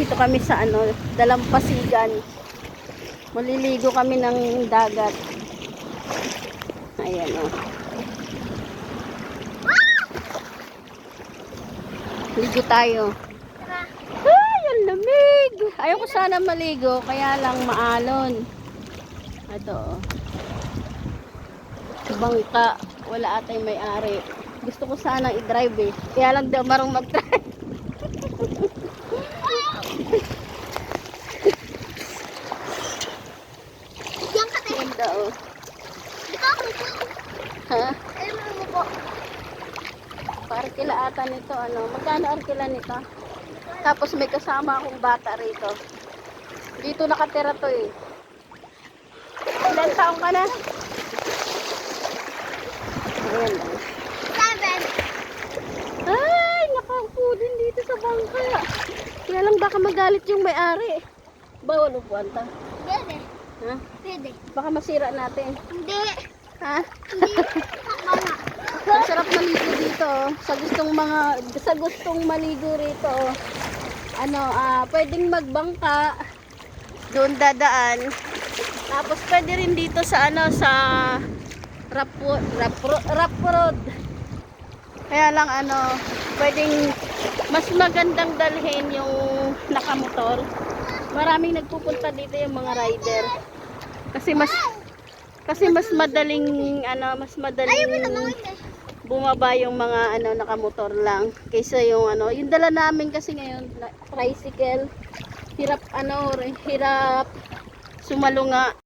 Dito kami sa Dalampasigan. Maliligo kami ng dagat. Ayan o. Ligo tayo. Ay, ang lamig. Ayoko sana maligo, kaya lang maalon. Ito o. Bangka. Wala atay may-ari. Gusto ko sana i-drive eh. Kaya lang daw marunong mag-drive. Ganda o. Ha? Arkila ata nito, magkano arkila nito? Tapos may kasama akong bata rito. Dito nakatira to eh. Ilan taong ka na? Ayan. 7. Ay, nakaupo din dito sa bangka. Kaya lang baka magalit yung may-ari. Bawal upuan ta. Pwede. Ha? Pwede. Baka masira natin. Hindi. Ha? Hindi. Wala. Ang sarap maligo dito. Sa gustong maligo rito. Pwedeng magbangka. Doon dadaan. Tapos pwede rin dito sa rap road. Kaya lang pwedeng mas magandang dalhin yung nakamotor. Maraming nagpupunta dito yung mga rider. Kasi mas madaling bumaba yung mga nakamotor lang kaysa yung yung dala namin kasi ngayon tricycle. Hirap sumalunga.